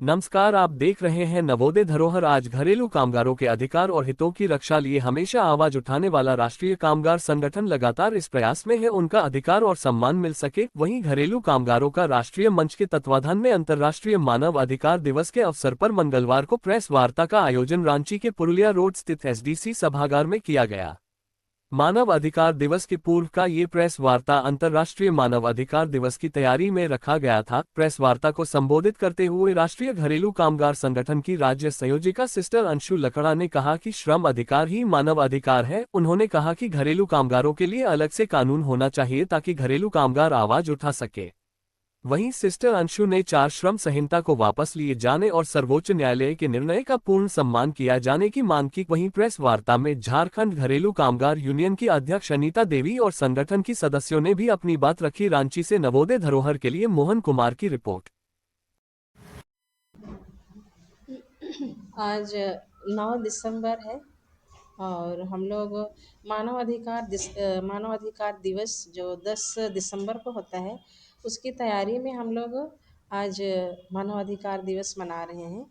नमस्कार, आप देख रहे हैं नवोदय धरोहर। आज घरेलू कामगारों के अधिकार और हितों की रक्षा लिए हमेशा आवाज उठाने वाला राष्ट्रीय कामगार संगठन लगातार इस प्रयास में है उनका अधिकार और सम्मान मिल सके। वहीं घरेलू कामगारों का राष्ट्रीय मंच के तत्वाधान में अंतर्राष्ट्रीय मानव अधिकार दिवस के अवसर पर मंगलवार को प्रेस वार्ता का आयोजन रांची के पुरुलिया रोड स्थित एसडीसी सभागार में किया गया। मानव अधिकार दिवस की पूर्व का ये प्रेस वार्ता अंतर्राष्ट्रीय मानव अधिकार दिवस की तैयारी में रखा गया था। प्रेस वार्ता को संबोधित करते हुए राष्ट्रीय घरेलू कामगार संगठन की राज्य संयोजिका सिस्टर अंशु लकड़ा ने कहा कि श्रम अधिकार ही मानव अधिकार है। उन्होंने कहा कि घरेलू कामगारों के लिए अलग से कानून होना चाहिए ताकि घरेलू कामगार आवाज उठा सके। वहीं सिस्टर अंशु ने 4 श्रम संहिता को वापस लिए जाने और सर्वोच्च न्यायालय के निर्णय का पूर्ण सम्मान किया जाने की मांग की। वहीं प्रेस वार्ता में झारखंड घरेलू कामगार यूनियन की अध्यक्ष अनीता देवी और संगठन की सदस्यों ने भी अपनी बात रखी। रांची से नवोदय धरोहर के लिए मोहन कुमार की रिपोर्ट। आज 9 दिसंबर है और हम लोग मानव अधिकार दिवस जो 10 दिसंबर को होता है उसकी तैयारी में हम लोग आज मानव अधिकार दिवस मना रहे हैं।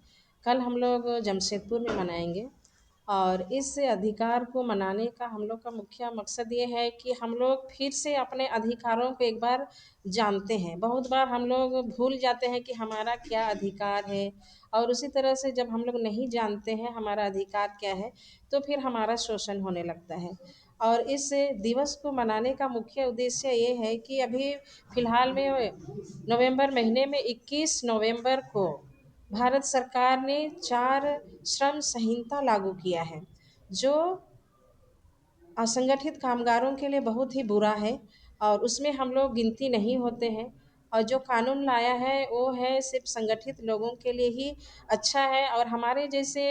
कल हम लोग जमशेदपुर में मनाएंगे और इस अधिकार को मनाने का हम लोग का मुख्य मकसद ये है कि हम लोग फिर से अपने अधिकारों को एक बार जानते हैं। बहुत बार हम लोग भूल जाते हैं कि हमारा क्या अधिकार है और उसी तरह से जब हम लोग नहीं जानते हैं हमारा अधिकार क्या है तो फिर हमारा शोषण होने लगता है। और इस दिवस को मनाने का मुख्य उद्देश्य ये है कि अभी फ़िलहाल में नवंबर महीने में 21 नवंबर को भारत सरकार ने 4 श्रम संहिता लागू किया है जो असंगठित कामगारों के लिए बहुत ही बुरा है और उसमें हम लोग गिनती नहीं होते हैं। और जो कानून लाया है वो है सिर्फ संगठित लोगों के लिए ही अच्छा है और हमारे जैसे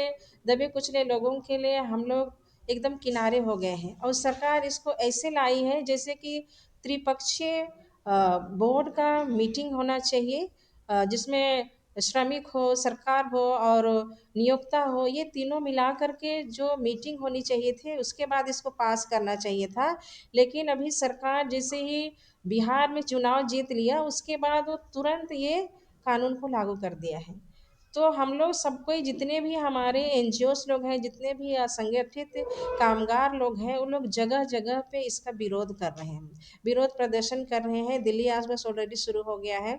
दबे कुचले लोगों के लिए हम लोग एकदम किनारे हो गए हैं। और सरकार इसको ऐसे लाई है जैसे कि त्रिपक्षीय बोर्ड का मीटिंग होना चाहिए, जिसमें श्रमिक हो, सरकार हो और नियोक्ता हो, ये तीनों मिला कर के जो मीटिंग होनी चाहिए थी उसके बाद इसको पास करना चाहिए था। लेकिन अभी सरकार जैसे ही बिहार में चुनाव जीत लिया उसके बाद वो तुरंत ये कानून को लागू कर दिया है। तो हम लोग सब कोई जितने भी हमारे एनजीओस लोग हैं, जितने भी असंगठित कामगार लोग हैं, वो लोग जगह जगह पे इसका विरोध कर रहे हैं, विरोध प्रदर्शन कर रहे हैं। दिल्ली आज बस ऑलरेडी शुरू हो गया है,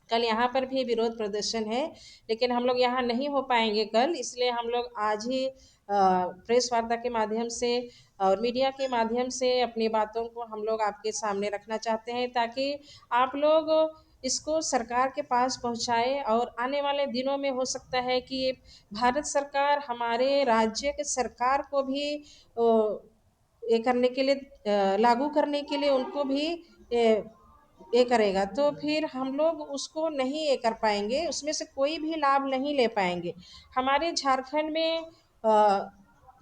कल यहाँ पर भी विरोध प्रदर्शन है। लेकिन हम लोग यहाँ नहीं हो पाएंगे कल, इसलिए हम लोग आज ही प्रेस वार्ता के माध्यम से और मीडिया के माध्यम से अपनी बातों को हम लोग आपके सामने रखना चाहते हैं ताकि आप लोग इसको सरकार के पास पहुंचाए। और आने वाले दिनों में हो सकता है कि ये भारत सरकार हमारे राज्य के सरकार को भी ये करने के लिए लागू करने के लिए उनको भी ये करेगा, तो फिर हम लोग उसको नहीं ये कर पाएंगे, उसमें से कोई भी लाभ नहीं ले पाएंगे। हमारे झारखंड में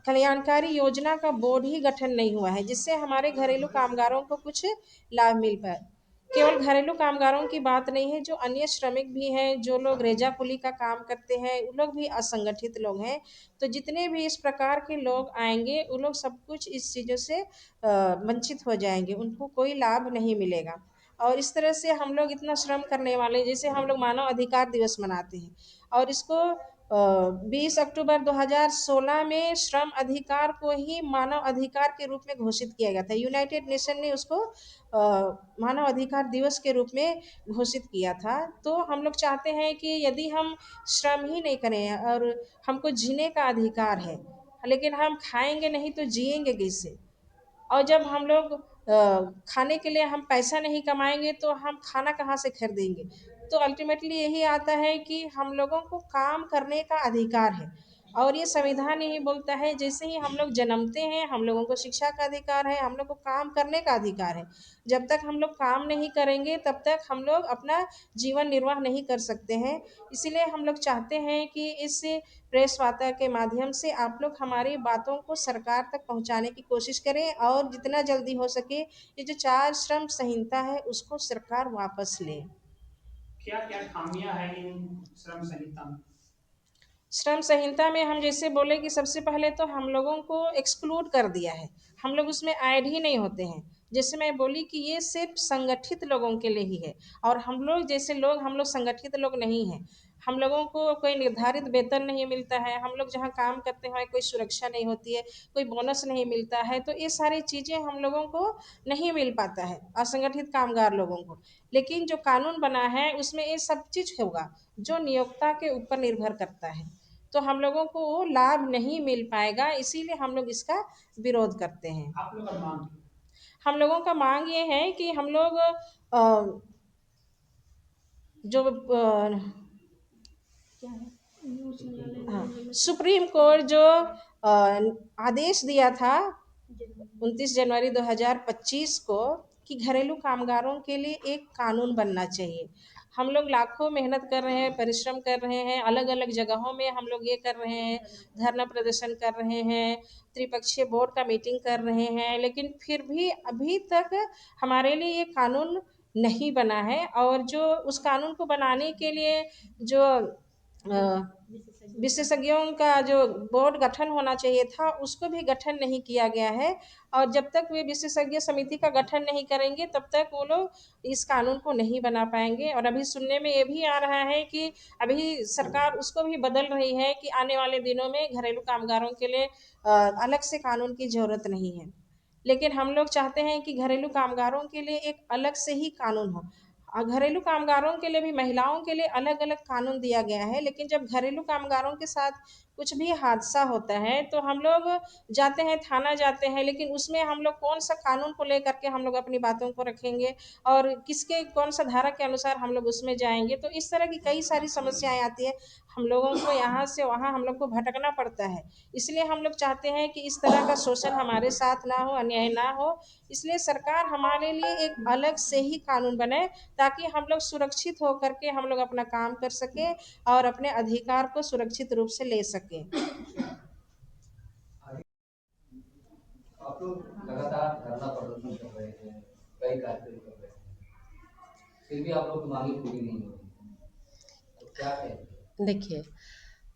कल्याणकारी योजना का बोर्ड ही गठन नहीं हुआ है जिससे हमारे घरेलू कामगारों को कुछ लाभ मिल पाए। केवल घरेलू कामगारों की बात नहीं है, जो अन्य श्रमिक भी हैं, जो लोग रेजा कुली का काम करते हैं, वो लोग भी असंगठित लोग हैं। तो जितने भी इस प्रकार के लोग आएंगे वो लोग सब कुछ इस चीज़ों से वंचित हो जाएंगे, उनको कोई लाभ नहीं मिलेगा। और इस तरह से हम लोग इतना श्रम करने वाले, जैसे हम लोग मानव अधिकार दिवस मनाते हैं और इसको 20 अक्टूबर 2016 में श्रम अधिकार को ही मानव अधिकार के रूप में घोषित किया गया था। यूनाइटेड नेशन ने उसको मानव अधिकार दिवस के रूप में घोषित किया था। तो हम लोग चाहते हैं कि यदि हम श्रम ही नहीं करें और हमको जीने का अधिकार है, लेकिन हम खाएंगे नहीं तो जिएंगे कैसे? और जब हम लोग खाने के लिए हम पैसा नहीं कमाएंगे तो हम खाना कहाँ से खरीदेंगे? तो अल्टीमेटली यही आता है कि हम लोगों को काम करने का अधिकार है और ये संविधान यही बोलता है, जैसे ही हम लोग जन्मते हैं हम लोगों को शिक्षा का अधिकार है, हम लोग को काम करने का अधिकार है। जब तक हम लोग काम नहीं करेंगे तब तक हम लोग अपना जीवन निर्वाह नहीं कर सकते हैं। इसीलिए हम लोग चाहते हैं कि इस प्रेस वार्ता के माध्यम से आप लोग हमारी बातों को सरकार तक पहुंचाने की कोशिश करें और जितना जल्दी हो सके ये जो 4 श्रम संहिता है उसको सरकार वापस ले। क्या क्या खामियां हैं इन श्रम संहिता में? श्रम संहिता में हम जैसे बोले कि सबसे पहले तो हम लोगों को एक्सक्लूड कर दिया है, हम लोग उसमें ऐड ही नहीं होते हैं। जैसे मैं बोली कि ये सिर्फ संगठित लोगों के लिए ही है और हम लोग जैसे लोग, हम लोग संगठित लोग नहीं हैं। हम लोगों को कोई निर्धारित वेतन नहीं मिलता है, हम लोग जहाँ काम करते हैं वहाँ कोई सुरक्षा नहीं होती है, कोई बोनस नहीं मिलता है, तो ये सारी चीज़ें हम लोगों को नहीं मिल पाता है असंगठित कामगार लोगों को। लेकिन जो कानून बना है उसमें ये सब चीज़ होगा जो नियोक्ता के ऊपर निर्भर करता है, तो हम लोगों को वो लाभ नहीं मिल पाएगा, इसीलिए हम लोग इसका विरोध करते हैं। हम लोगों का मांग ये है कि हम लोग जो क्या है, हाँ, सुप्रीम कोर्ट जो आदेश दिया था 29 जनवरी 2025 को कि घरेलू कामगारों के लिए एक कानून बनना चाहिए। हम लोग लाखों मेहनत कर रहे हैं, परिश्रम कर रहे हैं, अलग अलग जगहों में हम लोग ये कर रहे हैं, धरना प्रदर्शन कर रहे हैं, त्रिपक्षीय बोर्ड का मीटिंग कर रहे हैं, लेकिन फिर भी अभी तक हमारे लिए ये कानून नहीं बना है। और जो उस कानून को बनाने के लिए जो विशेषज्ञों का जो बोर्ड गठन होना चाहिए था उसको भी गठन नहीं किया गया है, और जब तक वे विशेषज्ञ समिति का गठन नहीं करेंगे तब तक वो लोग इस कानून को नहीं बना पाएंगे। और अभी सुनने में ये भी आ रहा है कि अभी सरकार उसको भी बदल रही है कि आने वाले दिनों में घरेलू कामगारों के लिए अलग से कानून की जरूरत नहीं है। लेकिन हम लोग चाहते हैं कि घरेलू कामगारों के लिए एक अलग से ही कानून हो। घरेलू कामगारों के लिए भी महिलाओं के लिए अलग अलग कानून दिया गया है, लेकिन जब घरेलू कामगारों के साथ कुछ भी हादसा होता है तो हम लोग जाते हैं, थाना जाते हैं, लेकिन उसमें हम लोग कौन सा कानून को लेकर के हम लोग अपनी बातों को रखेंगे और किसके कौन सा धारा के अनुसार हम लोग उसमें जाएंगे, तो इस तरह की कई सारी समस्याएं आती है। हम लोगों को यहाँ से वहाँ हम लोग को भटकना पड़ता है। इसलिए हम लोग चाहते हैं कि इस तरह का शोषण हमारे साथ ना हो, अन्याय ना हो। इसलिए सरकार हमारे लिए एक अलग से ही कानून बनाए ताकि हम लोग सुरक्षित होकर के हम लोग अपना काम कर सकें और अपने अधिकार को सुरक्षित रूप से ले सकें। आप लोग लगातार धरना प्रदर्शन कर रहे हैं, कई कार्यक्रम कर रहे हैं, फिर भी आप लोग की मांगे पूरी नहीं हो रही, तो क्या कहें? देखिए,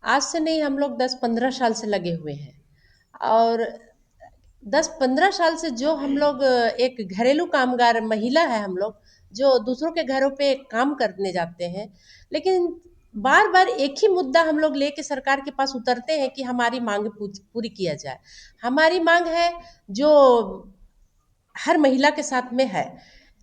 आज से नहीं, हम लोग 10-15 साल से लगे हुए हैं। और 10-15 साल से जो हम लोग एक घरेलू कामगार महिला है, हम लोग जो दूसरों के घरों पे काम करने जाते हैं, लेकिन बार बार एक ही मुद्दा हम लोग लेके सरकार के पास उतरते हैं कि हमारी मांग पूरी किया जाए। हमारी मांग है जो हर महिला के साथ में है।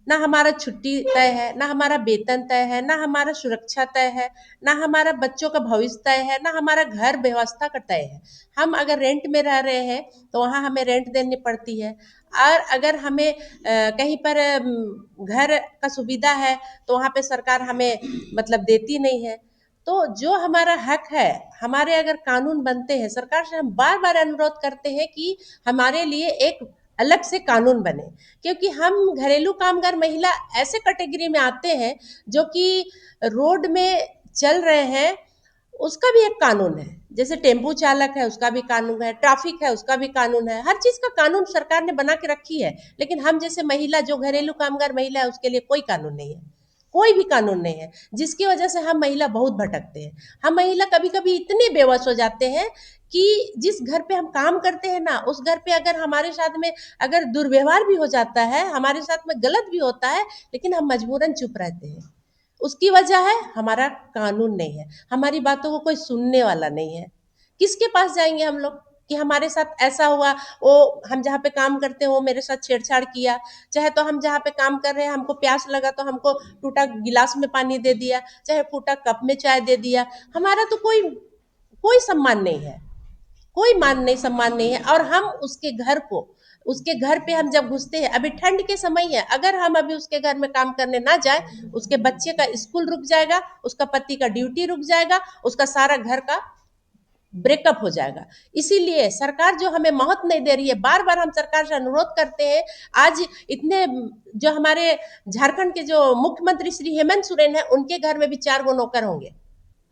ना हमारा छुट्टी तय है, ना हमारा वेतन तय है, ना हमारा सुरक्षा तय है, ना हमारा बच्चों का भविष्य तय है, ना हमारा घर व्यवस्था का तय है। हम अगर रेंट में रह रहे हैं तो वहाँ हमें रेंट देनी पड़ती है, और अगर हमें कहीं पर घर का सुविधा है तो वहाँ पे सरकार हमें मतलब देती नहीं है। तो जो हमारा हक है, हमारे अगर कानून बनते हैं, सरकार से हम बार बार अनुरोध करते हैं कि हमारे लिए एक अलग से कानून बने, क्योंकि हम घरेलू कामगार महिला ऐसे कैटेगरी में आते हैं जो कि रोड में चल रहे हैं, उसका भी एक कानून है। जैसे टेम्पू चालक है उसका भी कानून है, ट्रैफिक है उसका भी कानून है, हर चीज का कानून सरकार ने बना के रखी है। लेकिन हम जैसे महिला जो घरेलू कामगार महिला है उसके लिए कोई कानून नहीं है, कोई भी कानून नहीं है, जिसकी वजह से हम महिला बहुत भटकते हैं। हम महिला कभी कभी इतने बेवश हो जाते हैं कि जिस घर पे हम काम करते हैं ना, उस घर पे अगर हमारे साथ में अगर दुर्व्यवहार भी हो जाता है, हमारे साथ में गलत भी होता है, लेकिन हम मजबूरन चुप रहते हैं। उसकी वजह है हमारा कानून नहीं है, हमारी बातों को कोई सुनने वाला नहीं है। किसके पास जाएंगे हम लोग कि हमारे साथ ऐसा हुआ, वो हम जहाँ पे काम करते हैं वो मेरे साथ छेड़छाड़ किया, चाहे तो हम जहाँ पे काम कर रहे हैं हमको प्यास लगा तो हमको टूटा गिलास में पानी दे दिया, चाहे फूटा कप में चाय दे दिया। हमारा तो कोई कोई सम्मान नहीं है, कोई मान नहीं, सम्मान नहीं है। और हम उसके घर को, उसके घर पे हम जब घुसते हैं, अभी ठंड के समय है, अगर हम अभी उसके घर में काम करने ना जाए, उसके बच्चे का स्कूल रुक जाएगा, उसका पति का ड्यूटी रुक जाएगा, उसका सारा घर का ब्रेकअप हो जाएगा। इसीलिए सरकार जो हमें महत्व नहीं दे रही है, बार बार हम सरकार से अनुरोध करते हैं। आज इतने जो हमारे झारखंड के जो मुख्यमंत्री श्री हेमंत सोरेन है, उनके घर में भी 4 गो नौकर होंगे,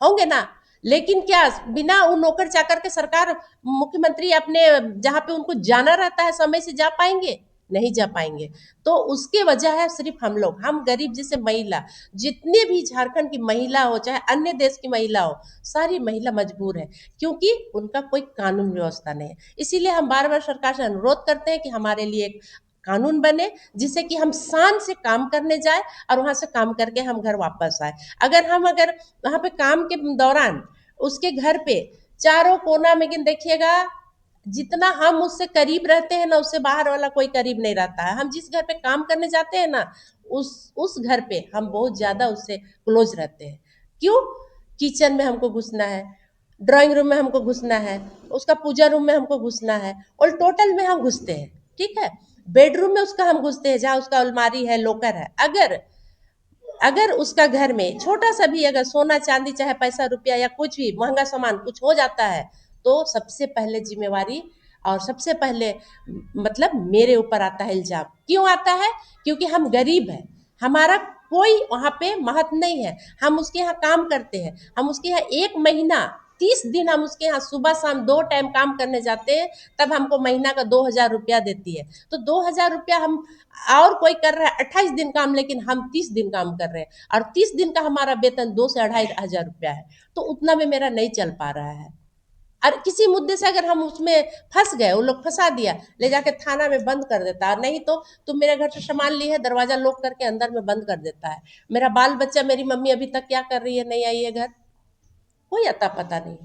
होंगे ना। लेकिन क्या बिना उन नौकर चाकर के सरकार, मुख्यमंत्री अपने जहाँ पे उनको जाना रहता है समय से जा पाएंगे? नहीं जा पाएंगे। तो उसके वजह है सिर्फ हम गरीब जैसे महिला, जितने भी झारखंड की महिला हो चाहे अन्य देश की महिला हो, सारी महिला मजबूर है, क्योंकि उनका कोई कानून व्यवस्था नहीं है। इसीलिए हम बार बार सरकार से अनुरोध करते हैं कि हमारे लिए एक कानून बने, जिससे कि हम शान से काम करने जाए और वहाँ से काम करके हम घर वापस आए। अगर वहाँ पे काम के दौरान उसके घर पे चारों कोना में देखिएगा, जितना हम उससे करीब रहते हैं ना, उससे बाहर वाला कोई करीब नहीं रहता है। हम जिस घर पे काम करने जाते हैं ना, उस घर पे हम बहुत ज्यादा उससे क्लोज रहते हैं। क्यों? किचन में हमको घुसना है, ड्राइंग रूम में हमको घुसना है, उसका पूजा रूम में हमको घुसना है, और टोटल में हम घुसते हैं। ठीक है, बेडरूम में उसका हम घुसते हैं, जहाँ उसका अलमारी है, लॉकर है। अगर अगर उसका घर में छोटा सा भी अगर सोना चांदी चाहे पैसा रुपया या कुछ भी महंगा सामान कुछ हो जाता है, तो सबसे पहले जिम्मेवारी और सबसे पहले मतलब मेरे ऊपर आता है इल्जाम। क्यों आता है? क्योंकि हम गरीब हैं, हमारा कोई वहाँ पे महत्व नहीं है। हम उसके यहाँ काम करते हैं, हम उसके यहाँ 1 महीना 30 दिन हम उसके यहाँ सुबह शाम 2 टाइम काम करने जाते हैं, तब हमको महीना का 2,000 रुपया देती है। तो 2,000 रुपया हम, और कोई कर रहा है 28 दिन काम, लेकिन हम 30 दिन काम कर रहे हैं, और 30 दिन का हमारा वेतन 2 से 2,500 रुपया है। तो उतना में मेरा नहीं चल पा रहा है। और किसी मुद्दे से अगर हम उसमें फंस गए, वो लोग फंसा दिया, ले जाके थाना में बंद कर देता है। नहीं तो तुम मेरे घर से सामान ली है, दरवाजा लॉक करके अंदर में बंद कर देता है। मेरा बाल बच्चा, मेरी मम्मी अभी तक क्या कर रही है, नहीं आई है घर, कोई अता पता नहीं।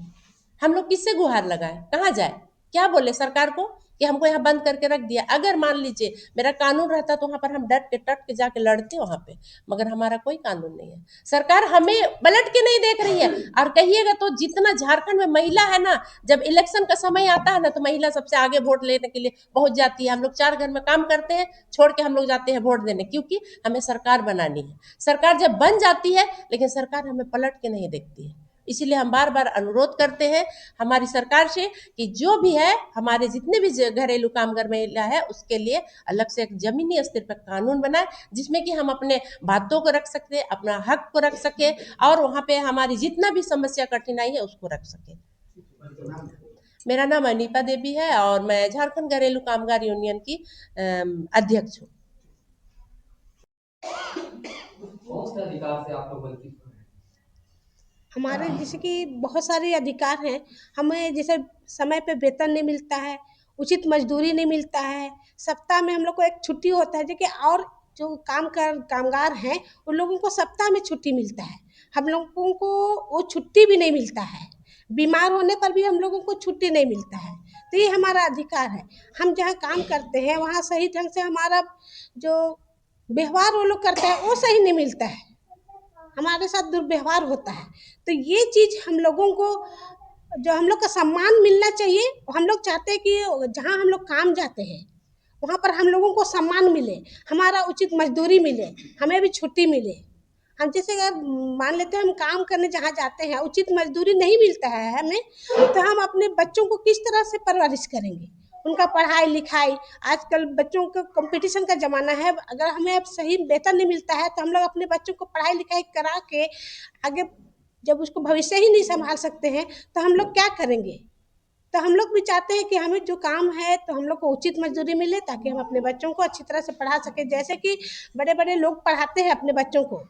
हम लोग किससे गुहार लगाएं, कहाँ जाए, क्या बोले सरकार को कि हमको यहाँ बंद करके रख दिया। अगर मान लीजिए मेरा कानून रहता तो वहां पर हम डट के जाके लड़ते वहां पे, मगर हमारा कोई कानून नहीं है। सरकार हमें पलट के नहीं देख रही है। और कहिएगा तो जितना झारखंड में महिला है ना, जब इलेक्शन का समय आता है ना, तो महिला सबसे आगे वोट लेने के लिए पहुंच जाती है। हम लोग 4 घर में काम करते हैं, छोड़ के हम लोग जाते हैं वोट देने, क्योंकि हमें सरकार बनानी है। सरकार जब बन जाती है, लेकिन सरकार हमें पलट के नहीं देखती है। इसीलिए हम बार बार अनुरोध करते हैं हमारी सरकार से कि जो भी है, हमारे जितने भी घरेलू कामगार महिला है, उसके लिए अलग से एक जमीनी स्तर पर कानून बनाए, जिसमें कि हम अपने बातों को रख सकते, अपना हक को रख सके, और वहाँ पे हमारी जितना भी समस्या कठिनाई है उसको रख सके। मेरा नाम अनीपा देवी है और मैं झारखंड घरेलू कामगार यूनियन की अध्यक्ष हूँ। कौन से अधिकार से आप लोग वंचित हो रहे हैं? हमारे जैसे कि बहुत सारे अधिकार हैं। हमें जैसे समय पे वेतन नहीं मिलता है, उचित मजदूरी नहीं मिलता है, सप्ताह में हम लोग को एक छुट्टी होता है, जो कि और जो कामगार हैं उन लोगों को सप्ताह में छुट्टी मिलता है, हम लोगों को वो छुट्टी भी नहीं मिलता है। बीमार होने पर भी हम लोगों को छुट्टी नहीं मिलता है। तो ये हमारा अधिकार है। हम जहाँ काम करते हैं वहाँ सही ढंग से हमारा जो व्यवहार वो लोग करते हैं वो सही नहीं मिलता है, हमारे साथ दुर्व्यवहार होता है। तो ये चीज़ हम लोगों को, जो हम लोग का सम्मान मिलना चाहिए, हम लोग चाहते हैं कि जहाँ हम लोग काम जाते हैं वहाँ पर हम लोगों को सम्मान मिले, हमारा उचित मजदूरी मिले, हमें भी छुट्टी मिले। हम जैसे अगर मान लेते हैं हम काम करने जहाँ जाते हैं, उचित मजदूरी नहीं मिलता है हमें, तो हम अपने बच्चों को किस तरह से परवरिश करेंगे, उनका पढ़ाई लिखाई। आजकल बच्चों का कंपटीशन का ज़माना है, अगर हमें अब सही वेतन नहीं मिलता है तो हम लोग अपने बच्चों को पढ़ाई लिखाई करा के आगे, जब उसको भविष्य ही नहीं संभाल सकते हैं तो हम लोग क्या करेंगे। तो हम लोग भी चाहते हैं कि हमें जो काम है तो हम लोग को उचित मजदूरी मिले, ताकि हम अपने बच्चों को अच्छी तरह से पढ़ा सकें। जैसे कि बड़े बड़े लोग पढ़ाते हैं अपने बच्चों को,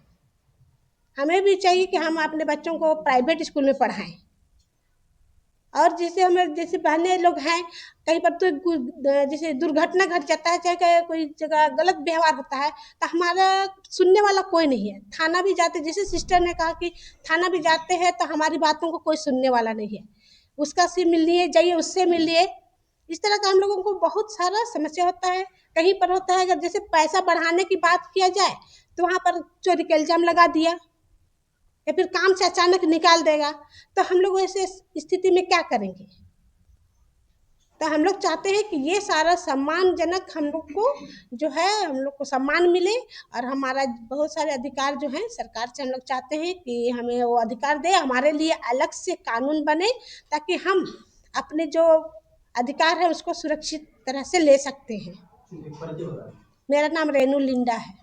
हमें भी चाहिए कि हम अपने बच्चों को प्राइवेट स्कूल में पढ़ाएं। और जैसे हमें जैसे बहने लोग हैं, कहीं पर तो जैसे दुर्घटना घट जाता है, चाहे कोई जगह गलत व्यवहार होता है, तो हमारा सुनने वाला कोई नहीं है। थाना भी जाते, जैसे सिस्टर ने कहा कि थाना भी जाते हैं तो हमारी बातों को कोई सुनने वाला नहीं है। उसका से मिलिए जाइए, उससे मिलिए, इस तरह का हम लोगों को बहुत सारा समस्या होता है। कहीं पर होता है अगर जैसे पैसा बढ़ाने की बात किया जाए तो वहाँ पर चोरी का इल्ज़ाम लगा दिया, या फिर काम से अचानक निकाल देगा, तो हम लोग ऐसे स्थिति में क्या करेंगे। तो हम लोग चाहते हैं कि ये सारा सम्मानजनक हम लोग को जो है, हम लोग को सम्मान मिले, और हमारा बहुत सारे अधिकार जो हैं सरकार से हम लोग चाहते हैं कि हमें वो अधिकार दे, हमारे लिए अलग से कानून बने, ताकि हम अपने जो अधिकार है उसको सुरक्षित तरह से ले सकते हैं। मेरा नाम रेनू लिंडा है।